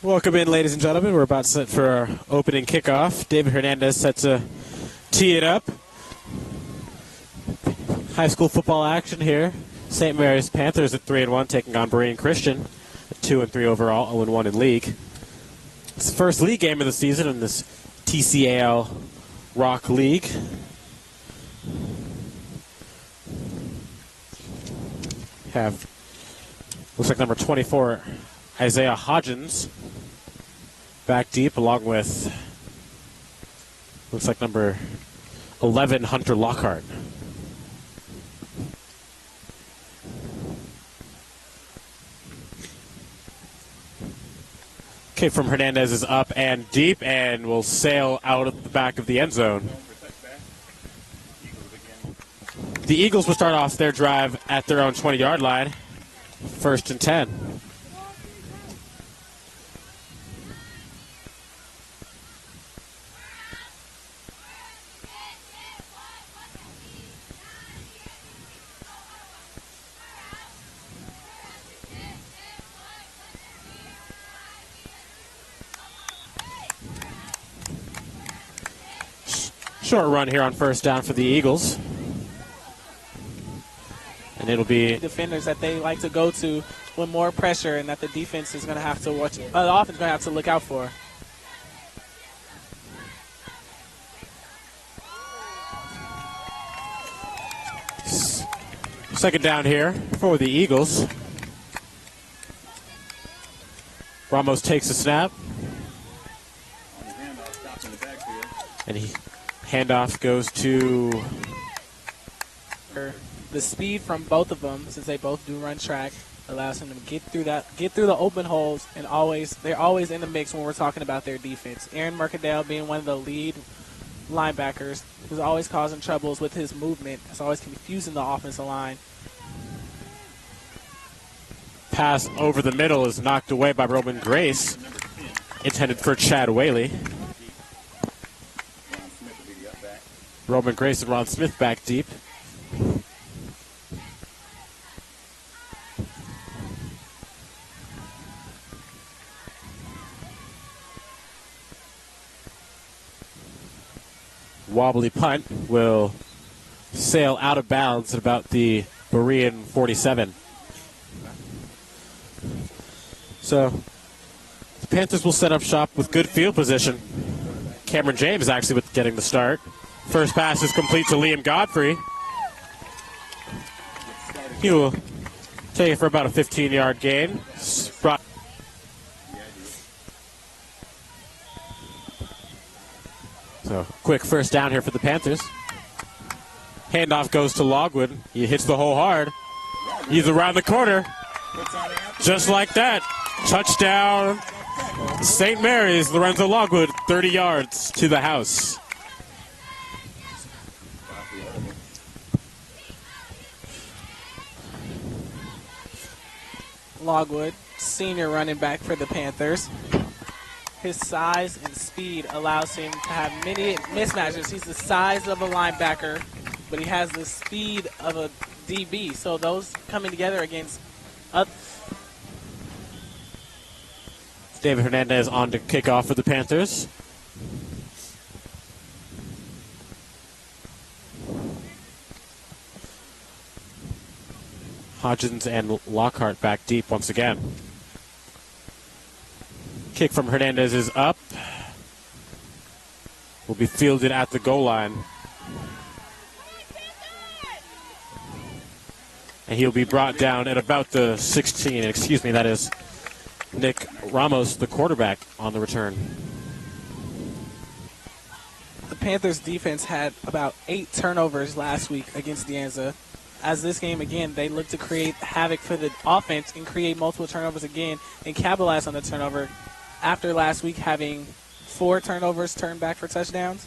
Welcome in, ladies and gentlemen. We're about set for our opening kickoff. David Hernandez set to tee it up. High school football action here. St. Mary's Panthers at 3-1, taking on Berean Christian at 2-3 overall, 0-1 in league. It's the first league game of the season in this TCAL Rock League. Looks like number 24, Isaiah Hodgins, back deep, along with, looks like number 11, Hunter Lockhart. Kick from Hernandez is up and deep and will sail out of the back of the end zone. The Eagles will start off their drive at their own 20-yard line. 1st and 10. Short run here on 1st down for the Eagles. And it'll be defenders that they like to go to with more pressure, and that the defense is going to have to watch. The offense is going to have to look out for. Second down here for the Eagles. Ramos takes a snap. And handoff goes to... The speed from both of them, since they both do run track, allows him to get through the open holes, and they're always in the mix when we're talking about their defense. Aaron Mercadale being one of the lead linebackers, who's always causing troubles with his movement. It's always confusing the offensive line. Pass over the middle is knocked away by Roman Grace, intended for Chad Whaley. Roman Grace and Ron Smith back deep. Wobbly punt will sail out of bounds at about the Berean 47. So the Panthers will set up shop with good field position. Cameron James actually with getting the start. First pass is complete to Liam Godfrey. He will take it for about a 15-yard gain. So, quick first down here for the Panthers. Handoff goes to Logwood. He hits the hole hard. He's around the corner. Just like that. Touchdown, St. Mary's. Lorenzo Logwood, 30 yards to the house. Logwood, senior running back for the Panthers. His size and speed allows him to have many mismatches. He's the size of a linebacker, but he has the speed of a DB. So those coming together against David Hernandez on to kick off for the Panthers. Hodgins and Lockhart back deep once again. Kick from Hernandez is up. Will be fielded at the goal line. And he'll be brought down at about the 16. Excuse me, that is Nick Ramos, the quarterback, on the return. The Panthers defense had about 8 turnovers last week against De Anza. As this game, again, they look to create havoc for the offense and create multiple turnovers again and capitalize on the turnover. After last week having 4 turnovers turned back for touchdowns,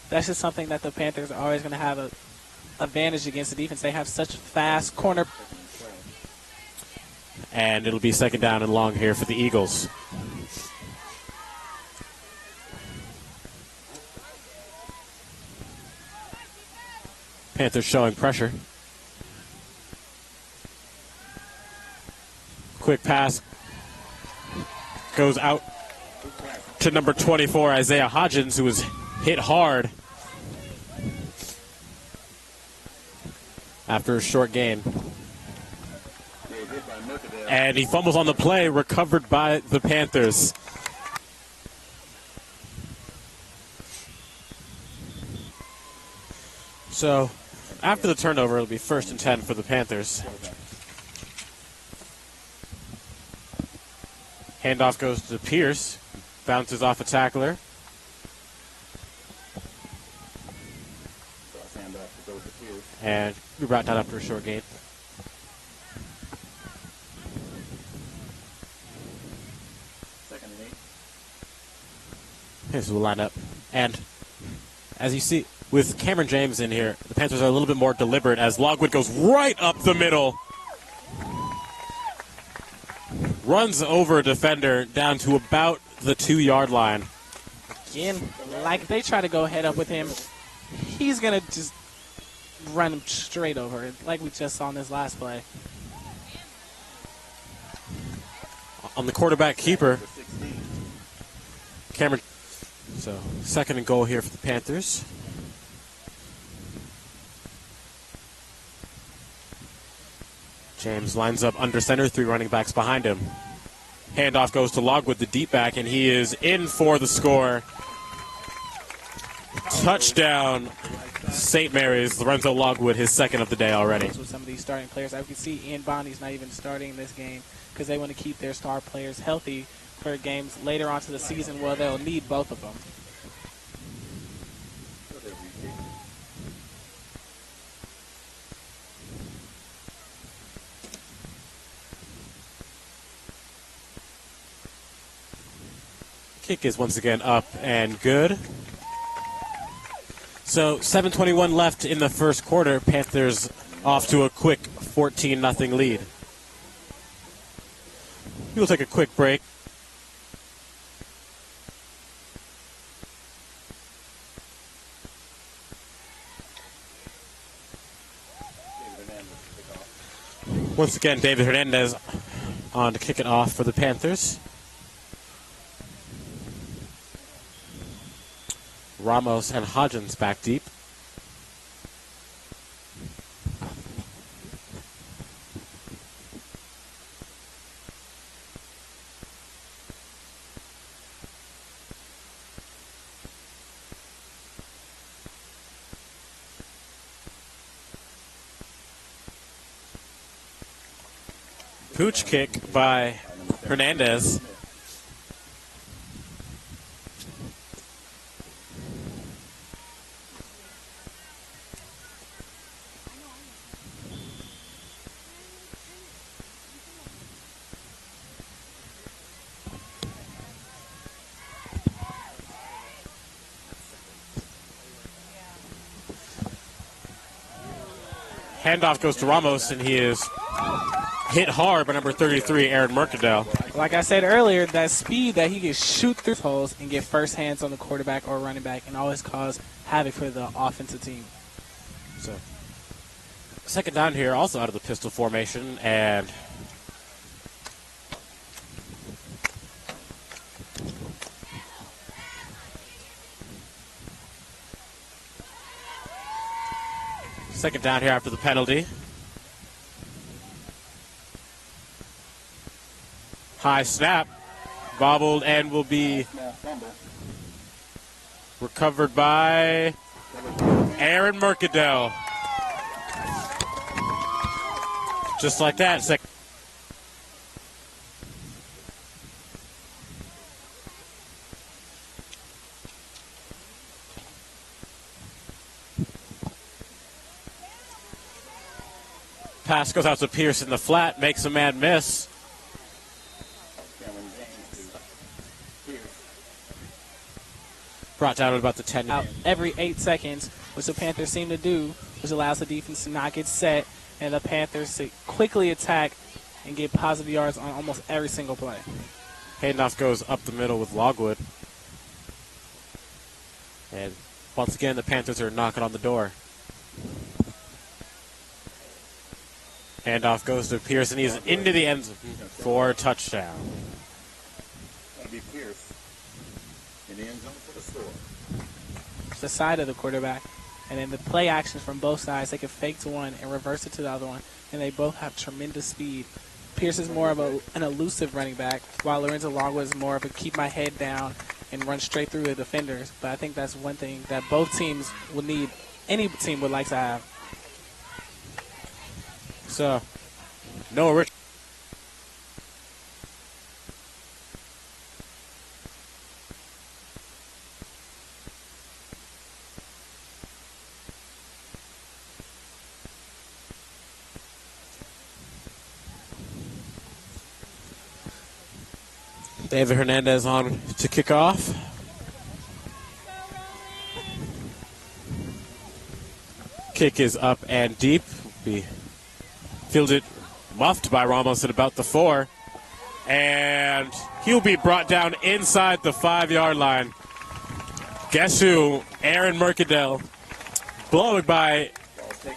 that's just something that the Panthers are always going to have an advantage against the defense. They have such fast corner. And it'll be second down and long here for the Eagles. Panthers showing pressure. Quick pass goes out to number 24, Isaiah Hodgins, who was hit hard after a short gain. And he fumbles on the play, recovered by the Panthers. So after the turnover, it'll be 1st and 10 for the Panthers. Handoff goes to Pierce. Bounces off a tackler. And we brought that after a short gain. Here's the lineup. And as you see, with Cameron James in here, the Panthers are a little bit more deliberate as Logwood goes right up the middle. Runs over a defender down to about the 2-yard line. Again, like they try to go head up with him, he's going to just run him straight over, like we just saw in this last play. On the quarterback keeper, Cameron. So 2nd and goal here for the Panthers. James lines up under center, 3 running backs behind him. Handoff goes to Logwood, the deep back, and he is in for the score. Touchdown, St. Mary's. Lorenzo Logwood, his 2nd of the day already. With some of these starting players, I can see Ian Bondi's not even starting this game because they want to keep their star players healthy for games later on to the season where they'll need both of them. Kick is once again up and good. So 7:21 left in the first quarter. Panthers off to a quick 14-0 lead. We'll take a quick break. Once again, David Hernandez on to kick it off for the Panthers. Ramos and Hodgins back deep. Pooch kick by Hernandez. Handoff goes to Ramos, and he is hit hard by number 33, Aaron Mercadale. Like I said earlier, that speed that he can shoot through holes and get first hands on the quarterback or running back and always cause havoc for the offensive team. So, 2nd down here, also out of the pistol formation, and second down here after the penalty. High snap, bobbled, and will be recovered by Aaron Mercadale. Just like that. Pass goes out to Pierce in the flat, makes a man miss. Brought down at about the 10. Out every 8 seconds, which the Panthers seem to do, which allows the defense to not get set and the Panthers to quickly attack and get positive yards on almost every single play. Handoff goes up the middle with Logwood. And once again, the Panthers are knocking on the door. Handoff goes to Pierce, and he's into the end zone for a touchdown. That'll be Pierce. the side of the quarterback. And then the play actions from both sides, they can fake to one and reverse it to the other one. And they both have tremendous speed. Pierce is more of an elusive running back, while Lorenzo Longwood is more of a keep my head down and run straight through the defenders. But I think that's one thing that both teams will need, any team would like to have. So, Noah Rich. David Hernandez on to kick off. Kick is up and deep. Be fielded, muffed by Ramos at about the 4. And he'll be brought down inside the 5-yard line. Guess who? Aaron Mercadale. Blowing by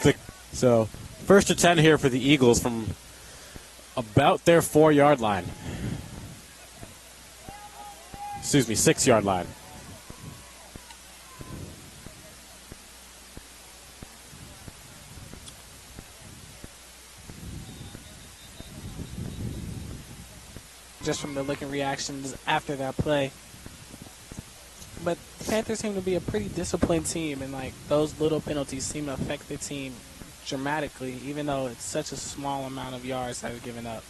the... So, first and 10 here for the Eagles from about their 4-yard line. Excuse me, 6-yard line. Just from the look and reactions after that play. But the Panthers seem to be a pretty disciplined team, and like those little penalties seem to affect the team dramatically, even though it's such a small amount of yards that are given up.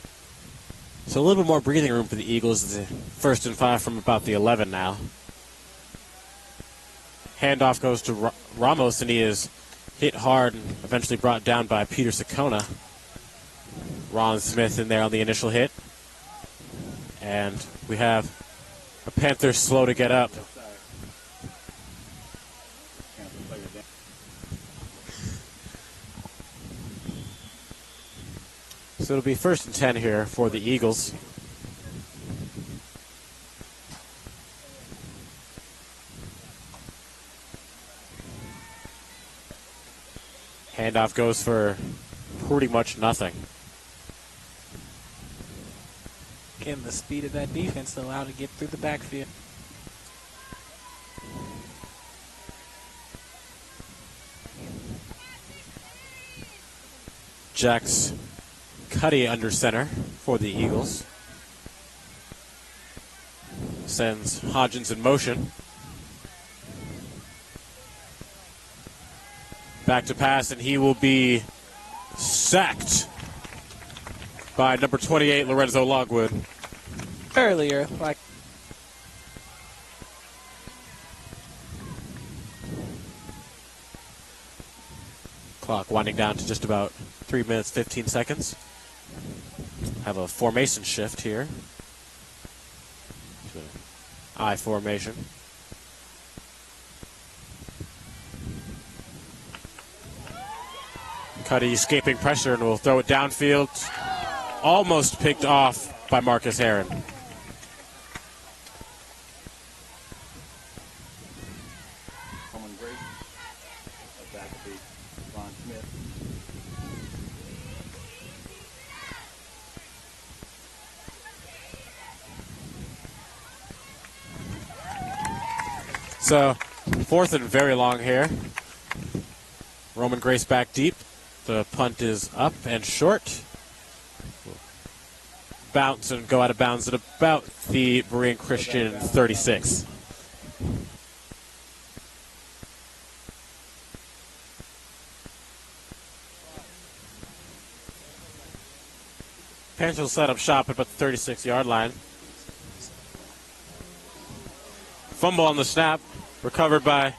So a little bit more breathing room for the Eagles. The 1st and 5 from about the 11 now. Handoff goes to Ramos, and he is hit hard and eventually brought down by Peter Sakona. Ron Smith in there on the initial hit. And we have a Panther slow to get up. So it'll be 1st and 10 here for the Eagles. Handoff goes for pretty much nothing. Again, the speed of that defense allowed to get through the backfield. Jax Cuddy under center for the Eagles. Sends Hodgins in motion. Back to pass, and he will be sacked by number 28, Lorenzo Longwood. Earlier, like clock winding down to just about 3 minutes, 15 seconds. Have a formation shift here. I formation. Cuddy escaping pressure and will throw it downfield. Almost picked off by Marcus Heron. So, 4th and very long here. Roman Grace back deep. The punt is up and short. Bounce and go out of bounds at about the Berean Christian 36. Panthers will set up shop at about the 36-yard line. Fumble on the snap, recovered by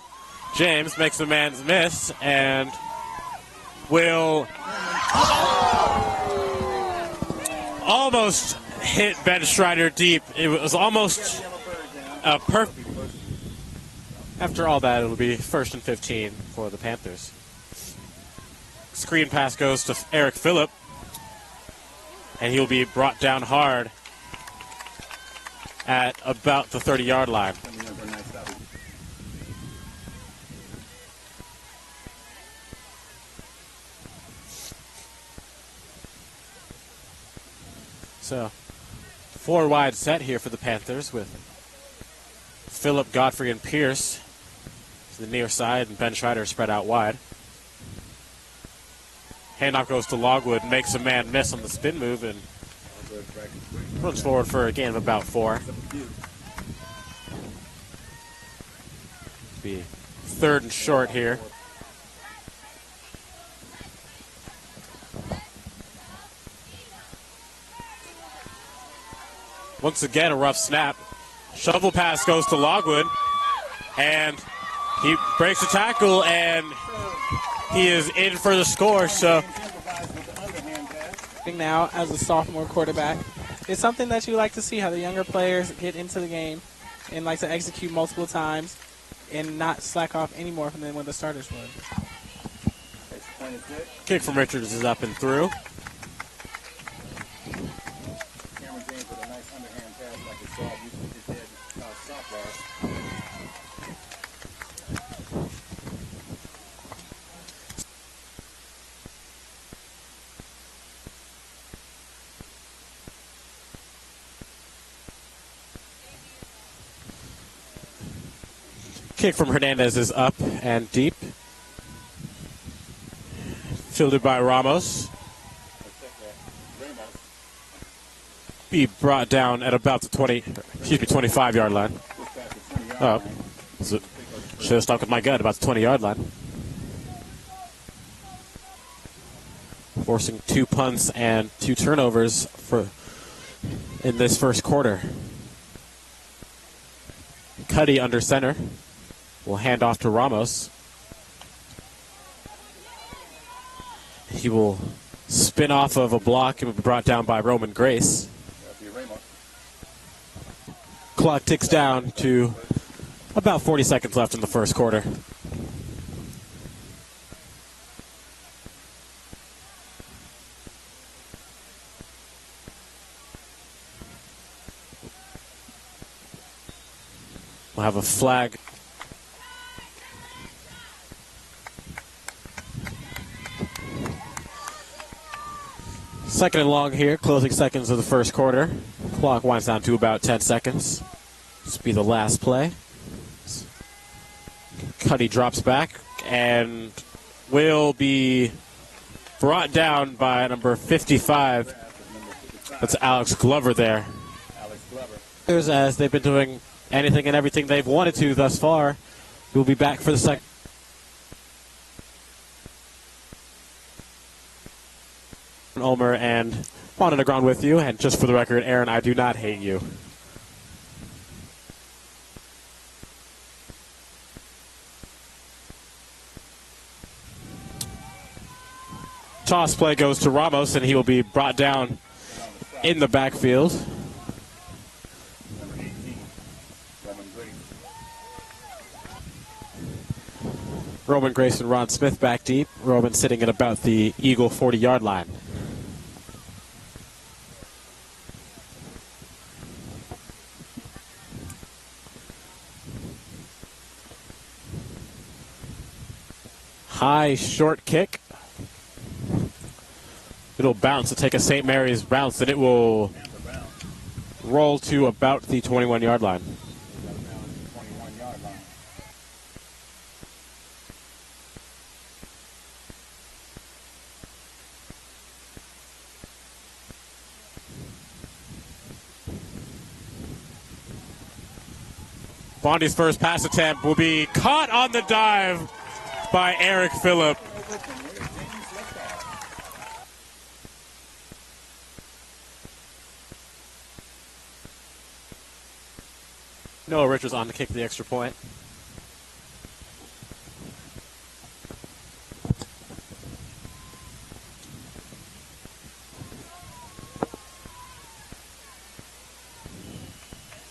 James, makes the man's miss, and will almost hit Ben Strider deep. It was almost a perfect. After all that, it'll be 1st and 15 for the Panthers. Screen pass goes to Eric Phillip, and he'll be brought down hard at about the 30-yard line. So, 4 wide set here for the Panthers with Phillip, Godfrey, and Pierce to the near side, and Ben Schreider spread out wide. Handoff goes to Logwood, makes a man miss on the spin move, and runs forward for a gain of about 4. Be 3rd and short here. Once again, a rough snap. Shovel pass goes to Logwood, and he breaks the tackle, and he is in for the score. So now, as a sophomore quarterback, it's something that you like to see, how the younger players get into the game and like to execute multiple times and not slack off any more than when the starters would. Kick from Richards is up and through. Kick from Hernandez is up and deep. Fielded by Ramos. Be brought down at about the 25-yard line. Oh, should have stuck with my gut about the 20-yard line. Forcing 2 punts and 2 turnovers in this first quarter. Cuddy under center. Will hand off to Ramos. He will spin off of a block and be brought down by Roman Grace. Clock ticks down to about 40 seconds left in the first quarter. We'll have a flag. Second and long here, closing seconds of the first quarter. Clock winds down to about 10 seconds. This will be the last play. Cuddy drops back and will be brought down by number 55. That's Alex Glover there. As they've been doing anything and everything they've wanted to thus far, we'll be back for the second. Ulmer and Juan Underground with you, and just for the record, Aaron, I do not hate you. Toss play goes to Ramos, and he will be brought down in the backfield. Roman Grace and Ron Smith back deep. Roman sitting at about the Eagle 40-yard line. High short kick. It'll bounce to take a St. Mary's bounce, and it will roll to about the 21-yard line. Bondi's first pass attempt will be caught on the dive by Eric Phillip. Noah Richards on to kick the extra point.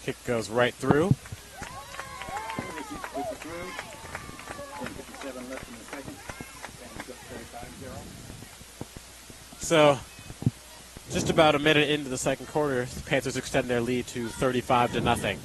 Kick goes right through. So, just about a minute into the second quarter, the Panthers extend their lead to 35-0.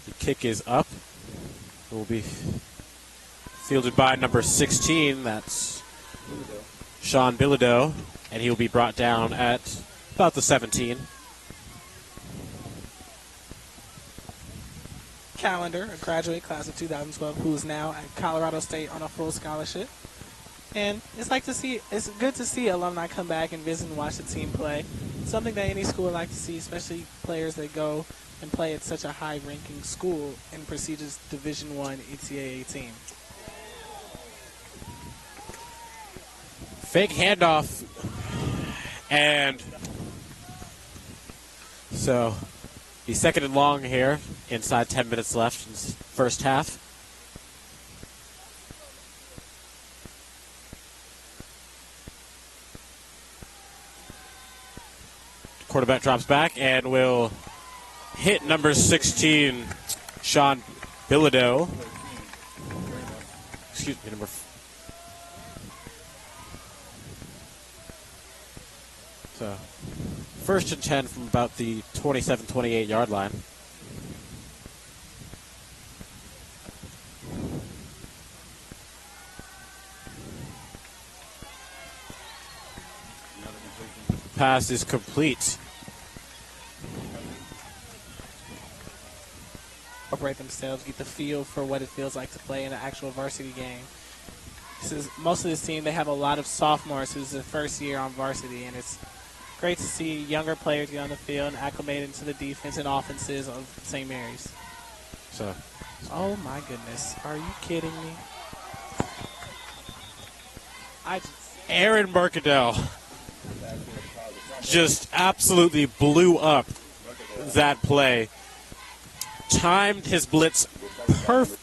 The kick is up. It will be fielded by number 16. That's Sean Bilodeau. And he will be brought down at about the 17. Calendar, a graduate class of 2012, who is now at Colorado State on a full scholarship. And it's good to see alumni come back and visit and watch the team play. Something that any school would like to see, especially players that go and play at such a high-ranking school and prestigious Division I NCAA team. Fake handoff. And so he's second and long here, inside 10 minutes left in the first half. Quarterback drops back and will hit number 16, Sean Bilodeau. Excuse me, So, first and 10 from about the 27-28 yard line. Pass is complete. Operate themselves, get the feel for what it feels like to play in an actual varsity game. Most of this team, they have a lot of sophomores who's their first year on varsity, and it's great to see younger players get on the field and acclimate into the defense and offenses of St. Mary's. So, oh my goodness, are you kidding me? Aaron Mercadell just absolutely blew up that play. Timed his blitz perfect.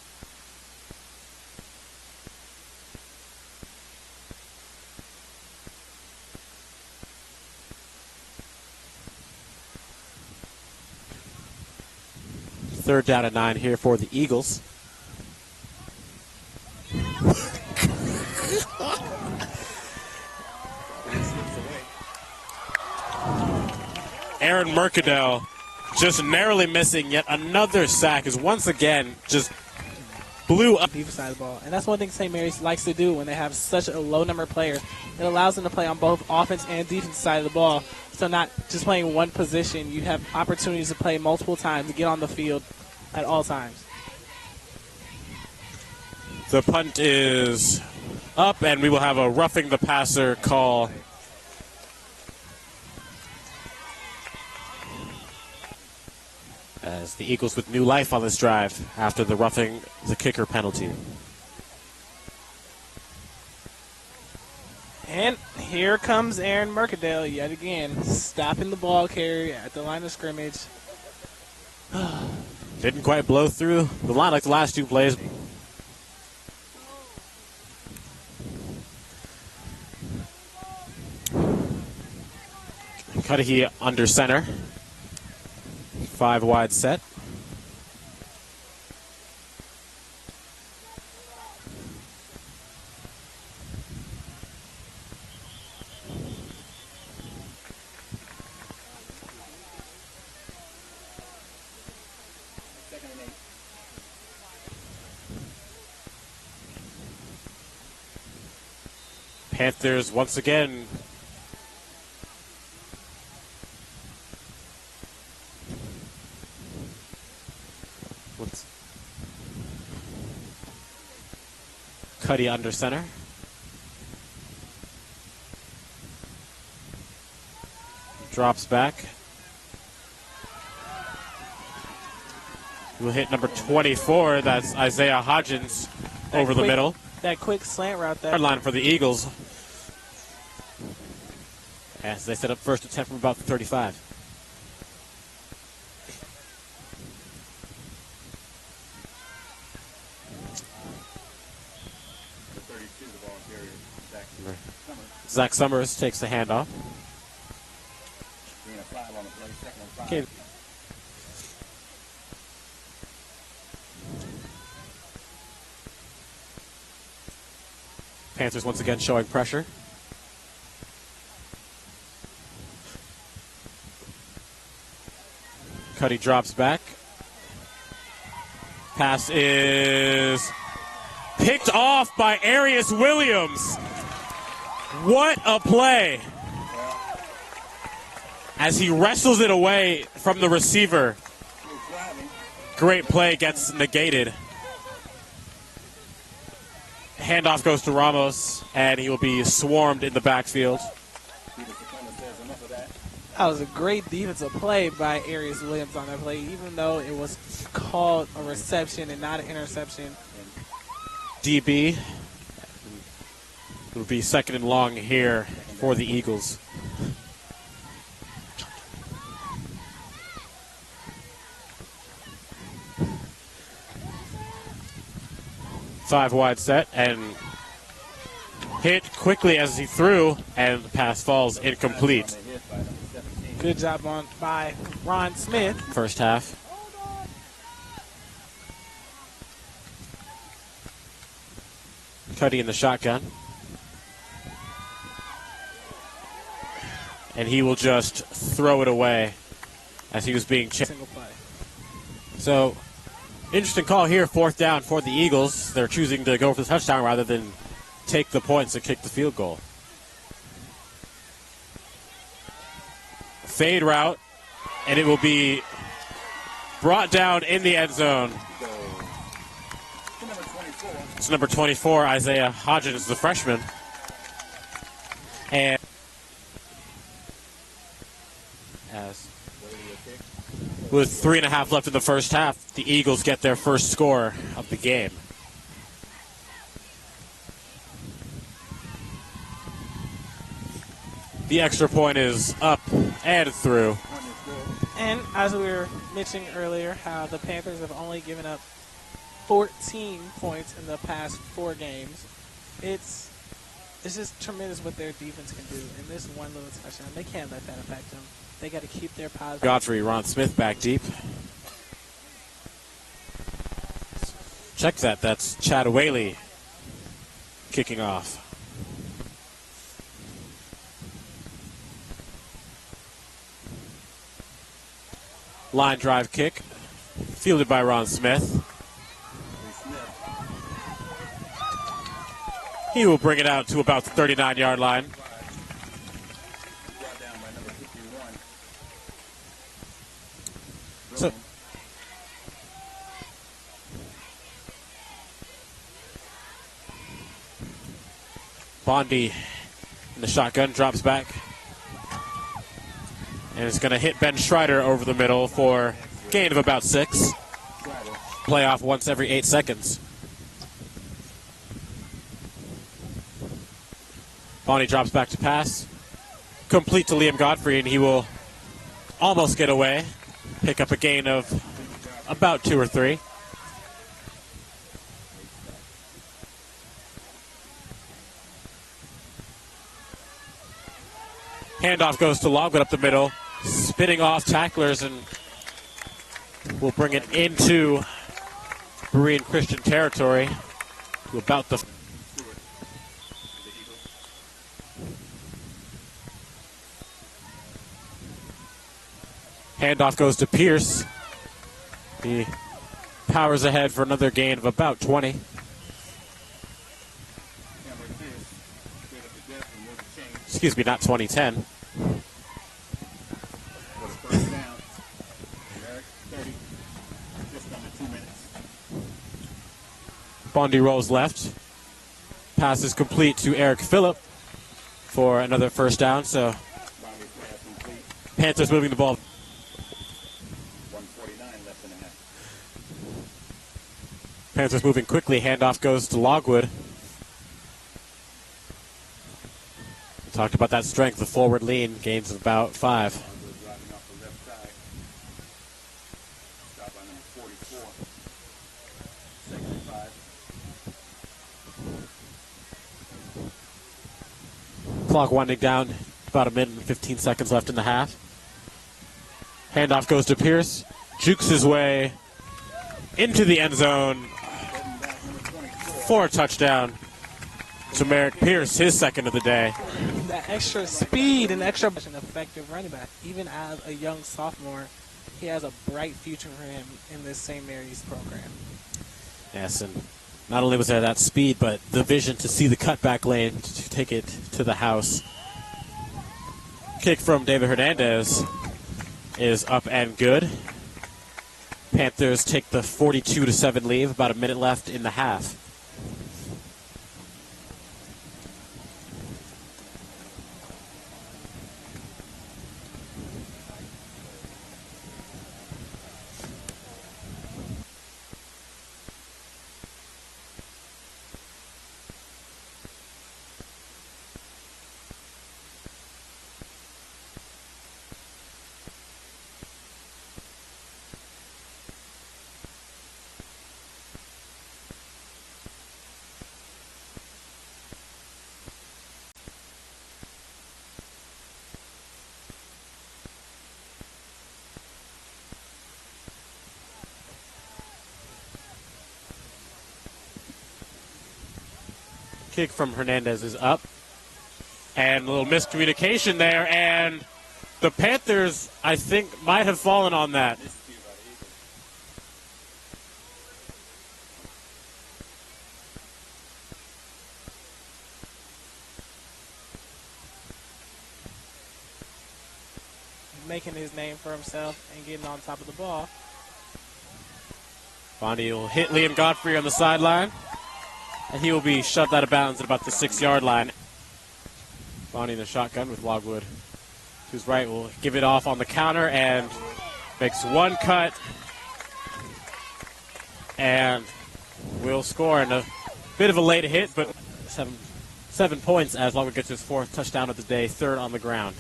Third down and 9 here for the Eagles. Aaron Mercadell just narrowly missing yet another sack, is once again just blew up. Defensive side of the ball. And that's one thing St. Mary's likes to do when they have such a low number of players. It allows them to play on both offense and defensive side of the ball. So not just playing one position, you have opportunities to play multiple times, to get on the field at all times. The punt is up, and we will have a roughing the passer call. As the Eagles with new life on this drive after the roughing the kicker penalty. And here comes Aaron Mercadell yet again, stopping the ball carrier at the line of scrimmage. Didn't quite blow through the line like the last two plays. Cudahy under center. 5 wide set. Panthers once again Cuddy under center. Drops back. We'll hit number 24. That's Isaiah Hodgins over the middle. That quick slant route there. Hard line for the Eagles. As they set up first and 10 from about the 35. Zach Summers takes the handoff. Okay. Panthers once again showing pressure. Cuddy drops back. Pass is picked off by Arius Williams. What a play. As he wrestles it away from the receiver. Great play gets negated. Handoff goes to Ramos, and he will be swarmed in the backfield. That was a great defensive play by Arius Williams on that play, even though it was called a reception and not an interception. DB will be second and long here for the Eagles. Five wide set and hit quickly as he threw, and the pass falls incomplete. Good job by Ron Smith. First half. Cuddy in the shotgun. And he will just throw it away as he was being checked. Single play. So, interesting call here, fourth down for the Eagles. They're choosing to go for the touchdown rather than take the points and kick the field goal. Fade route, and it will be brought down in the end zone. It's number 24, Isaiah Hodgins, the freshman. And as with 3.5 left in the first half, the Eagles get their first score of the game. The extra point is up and through. And as we were mentioning earlier, how the Panthers have only given up 14 points in the past 4 games. It's just tremendous what their defense can do. And this one little touchdown, they can't let that affect them. They got to keep their positive. Godfrey, Ron Smith back deep. Check that. That's Chad Whaley kicking off. Line drive kick, fielded by Ron Smith. He will bring it out to about the 39-yard line. So, Bondi in the shotgun drops back. And it's going to hit Ben Schreider over the middle for a gain of about 6. Playoff once every 8 seconds. Bondi drops back to pass. Complete to Liam Godfrey, and he will almost get away. Pick up a gain of about 2 or 3. Handoff goes to Logwood up the middle, spinning off tacklers, and will bring it into Berean Christian territory to about the... Handoff goes to Pierce. He powers ahead for another gain of about 20. Excuse me, not 2010. Bondi rolls left. Pass is complete to Eric Phillip for another first down. So Panthers moving the ball. 149 left in the half. Panthers moving quickly. Handoff goes to Logwood. We talked about that strength, the forward lean, gains of about 5. Driving off the left side. Stop by number 44. Second and 5. Clock winding down. About a minute and 15 seconds left in the half. Handoff goes to Pierce. Jukes his way into the end zone for a touchdown to Merrick Pierce, his second of the day. That extra speed and extra an effective running back. Even as a young sophomore, he has a bright future for him in this St. Mary's program. Yes, and not only was there that speed, but the vision to see the cutback lane to take it to the house. Kick from David Hernandez is up and good. Panthers take the 42-7 lead, about a minute left in the half. Kick from Hernandez is up. And a little miscommunication there, and the Panthers, I think, might have fallen on that. Making his name for himself and getting on top of the ball. Bonnie will hit Liam Godfrey on the sideline, and he will be shoved out of bounds at about the 6-yard line. Bonnie in the shotgun with Logwood to his right will give it off on the counter and makes one cut and will score. And a bit of a late hit, but 7 points as Logwood gets his 4th touchdown of the day, 3rd on the ground.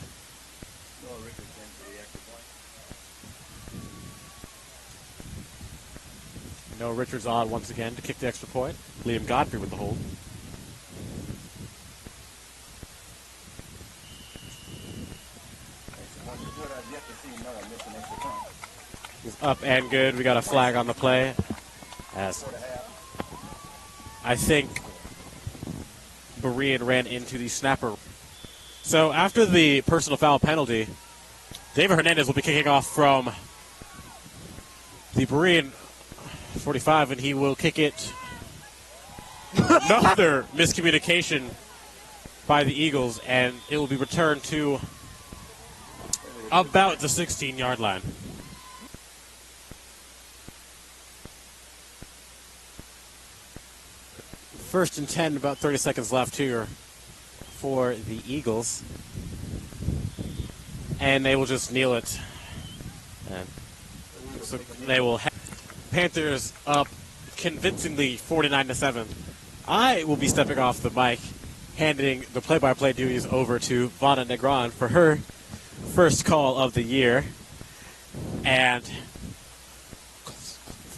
Noah Richards on once again to kick the extra point. Liam Godfrey with the hold. He's up and good. We got a flag on the play. As I think Berean ran into the snapper. So after the personal foul penalty, David Hernandez will be kicking off from the Berean 45, and he will kick it. Another miscommunication by the Eagles, and it will be returned to about the 16-yard line. First and 10, about 30 seconds left here for the Eagles. And they will just kneel it. And so they will have Panthers up convincingly 49-7. I will be stepping off the mic, handing the play-by-play duties over to Vanna Negron for her first call of the year. And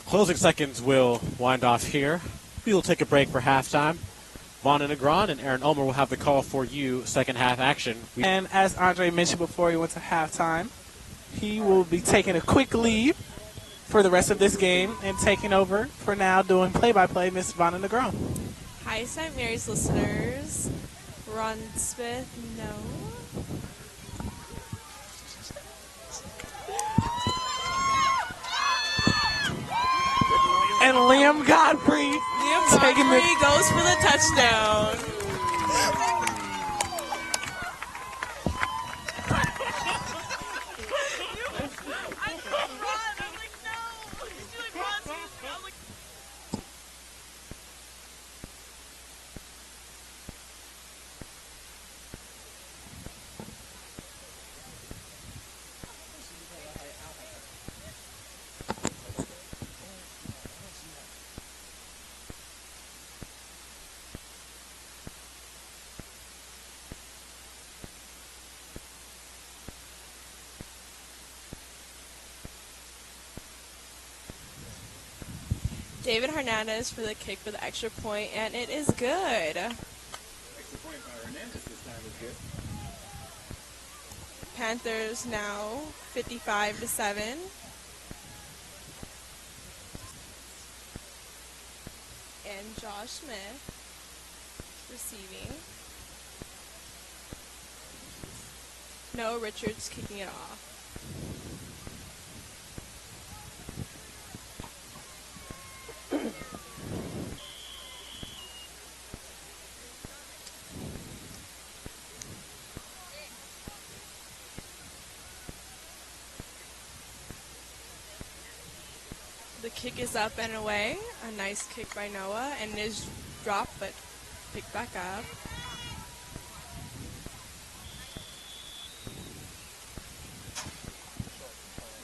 closing seconds will wind off here. We will take a break for halftime. Vanna Negron and Aaron Ulmer will have the call for you second half action. And as Andre mentioned before he went to halftime, he will be taking a quick leave for the rest of this game and taking over for now doing play-by-play, Miss Vanna Negron. Hi, St. Mary's listeners. Ron Smith, no. And Liam Godfrey taking Godfrey goes for the touchdown. David Hernandez for the kick for the extra point, and it is good. Extra point by Hernandez this time is good. Panthers now 55-7. And Josh Smith receiving. Noah Richards kicking it off. kick is up and away. A nice kick by Noah, and it is dropped but picked back up.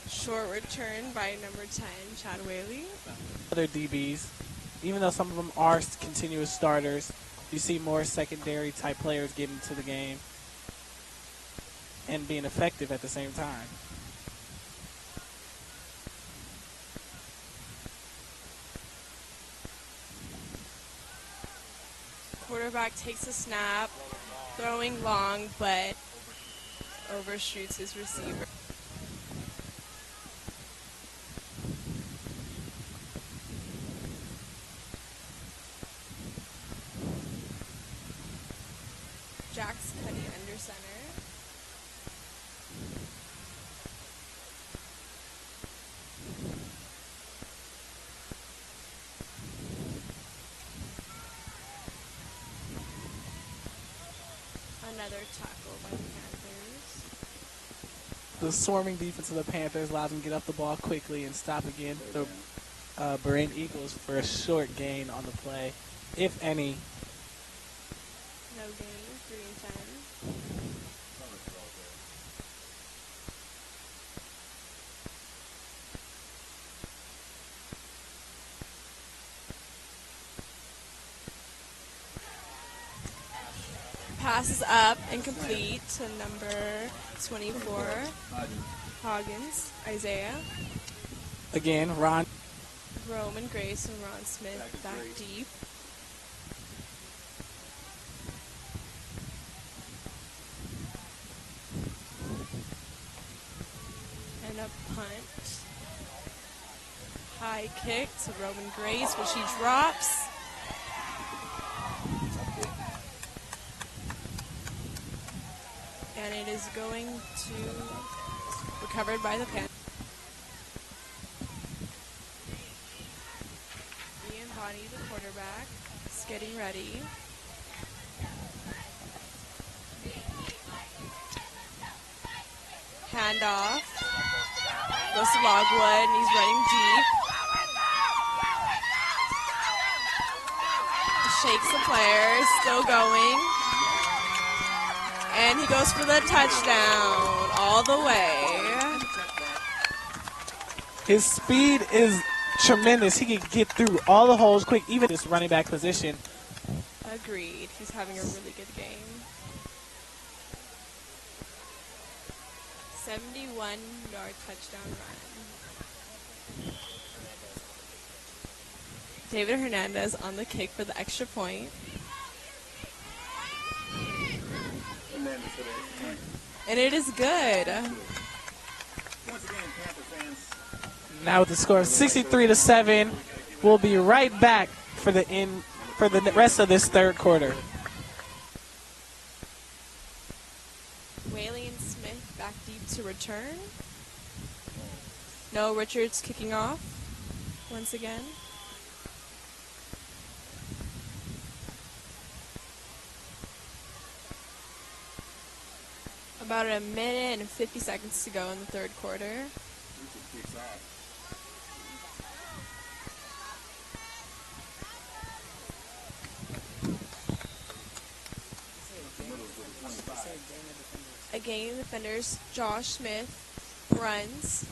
Short return by number 10, Chad Whaley. Other DBs, even though some of them are continuous starters, you see more secondary type players getting into the game and being effective at the same time. Quarterback takes a snap, throwing long, but overshoots his receiver. Jack's cutting under center. Another tackle by the Panthers. The swarming defense of the Panthers allows them to get up the ball quickly and stop again the Berean Eagles for a short gain on the play, if any. No gain, 3 and 10. Passes up and complete to number 24, Hoggins, Isaiah. Again, Roman Grace and Ron Smith back deep. And a punt. High kick to Roman Grace, which he drops. And it is going to recovered by the Panthers. Ian Bonney, the quarterback, is getting ready. Handoff. Goes to Logwood, and he's running deep. Shakes the player, still going. And he goes for the touchdown all the way. His speed is tremendous. He can get through all the holes quick, even this running back position. Agreed. He's having a really good game. 71-yard touchdown run. David Hernandez on the kick for the extra point. And it is good. Once again, Panther fans. Now with the score of 63-7, we'll be right back for the rest of this third quarter. Whaley and Smith back deep to return. No, Richards kicking off once again. About a minute and 50 seconds to go in the third quarter. Again, the defenders, Josh Smith runs.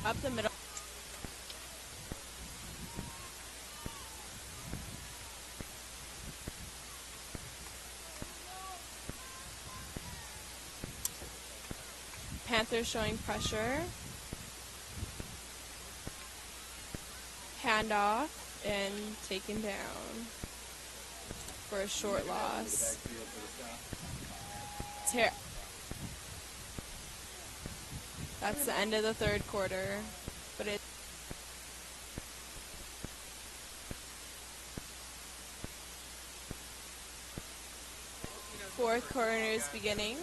Up the middle. Panthers showing pressure. Handoff and taken down for a short loss. That's the end of the third quarter, but it. Fourth quarter is beginning.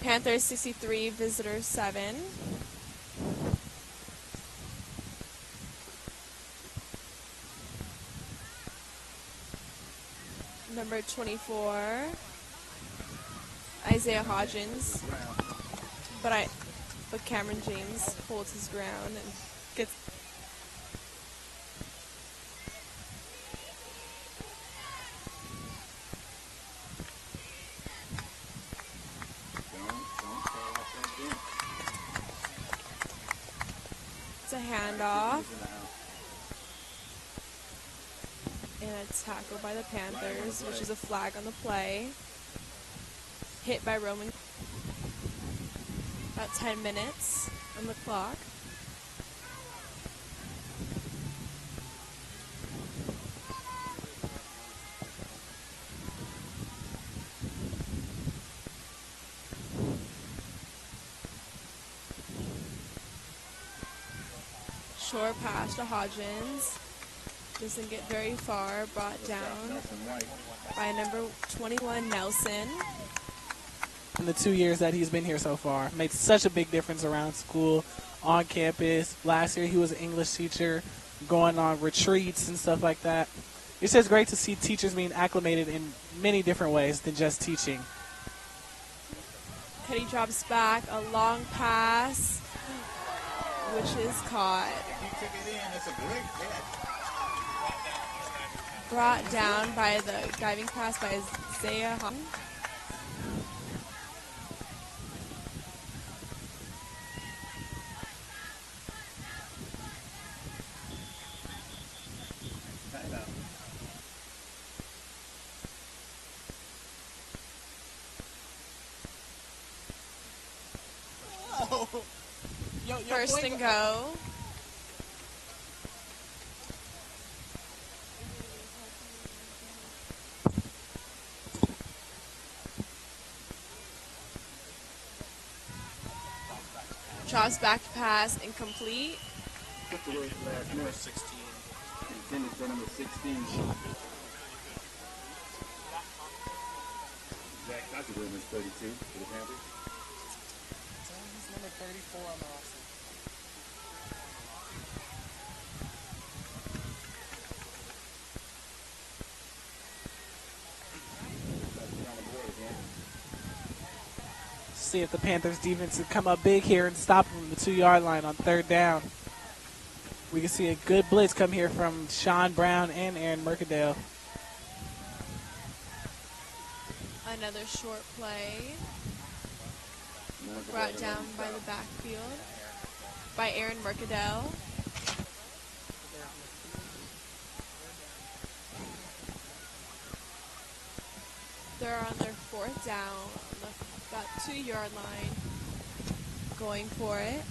Panthers 63, visitors 7. Number 24, Isaiah Hodgins, but Cameron James holds his ground and gets. It's a handoff. And a tackle by the Panthers, which is a flag on the play. Hit by Roman. About 10 minutes on the clock. Short pass to Hodgins. Doesn't get very far, brought down by number 21, Nelson. In the 2 years that he's been here so far, made such a big difference around school, on campus. Last year he was an English teacher, going on retreats and stuff like that. It's just great to see teachers being acclimated in many different ways than just teaching. Cuddy drops back, a long pass, which is caught. Brought down by the diving pass by Isaiah Hodgins. First and go. Drops back to pass, incomplete. Number 16. Intended for number 16. Zach Cockburn is 32 for the Panthers. He's number 34 on the roster. See if the Panthers defense can come up big here and stop him from the 2-yard line on 3rd down. We can see a good blitz come here from Sean Brown and Aaron Mercadale. Another short play. Brought down by the backfield by Aaron Mercadale. They're on their 4th down on the about 2-yard line, going for it.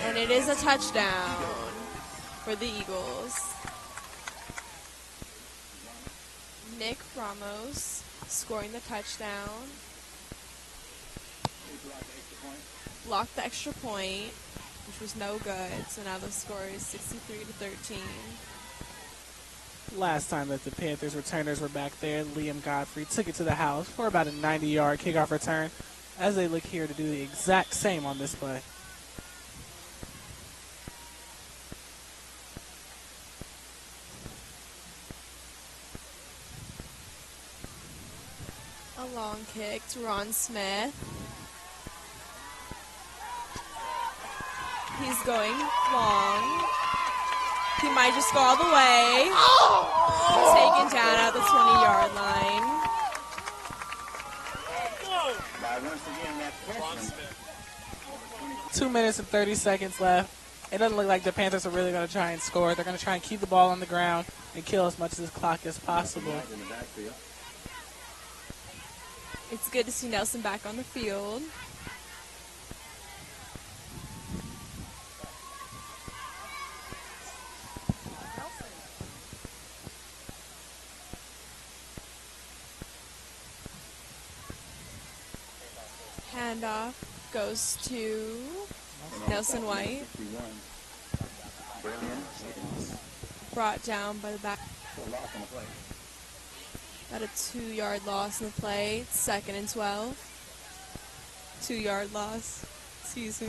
And it is a touchdown for the Eagles. Nick Ramos scoring the touchdown. Blocked the extra point, which was no good. So now the score is 63-13. Last time that the Panthers returners were back there, Liam Godfrey took it to the house for about a 90-yard kickoff return, as they look here to do the exact same on this play. A long kick to Ron Smith. He's going long. He might just go all the way. Taken down at the 20-yard line. Once again, that freshman. 2 minutes and 30 seconds left. It doesn't look like the Panthers are really going to try and score. They're going to try and keep the ball on the ground and kill as much of this clock as possible. In the backfield. It's good to see Nelson back on the field. Handoff goes to Nelson White. Berean. Brought down by the back. About a 2-yard loss in the play. 2nd and 12. 2-yard loss. Excuse me.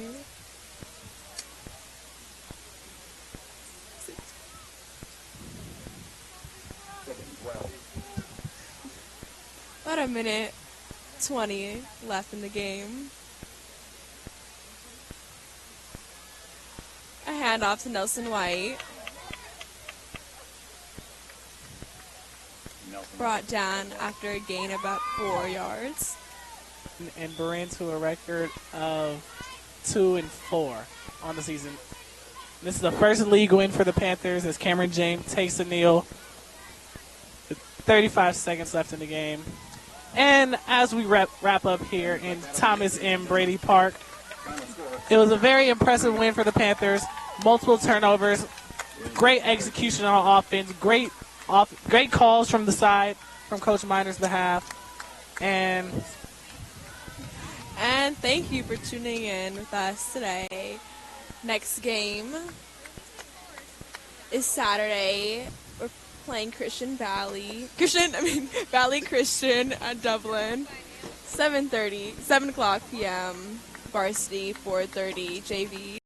About a minute 20 left in the game. A handoff to Nelson White. Brought down after a gain of about 4 yards. And Berean to a record of 2-4 on the season. This is the first league win for the Panthers as Cameron James takes the kneel. 35 seconds left in the game. And as we wrap up here in Thomas M. Brady Park, it was a very impressive win for the Panthers. Multiple turnovers, great execution on offense, great calls from the side from Coach Miner's behalf. And thank you for tuning in with us today. Next game is Saturday. We're playing Valley Christian at Dublin. 7 o'clock p.m. Varsity, 4:30 JV.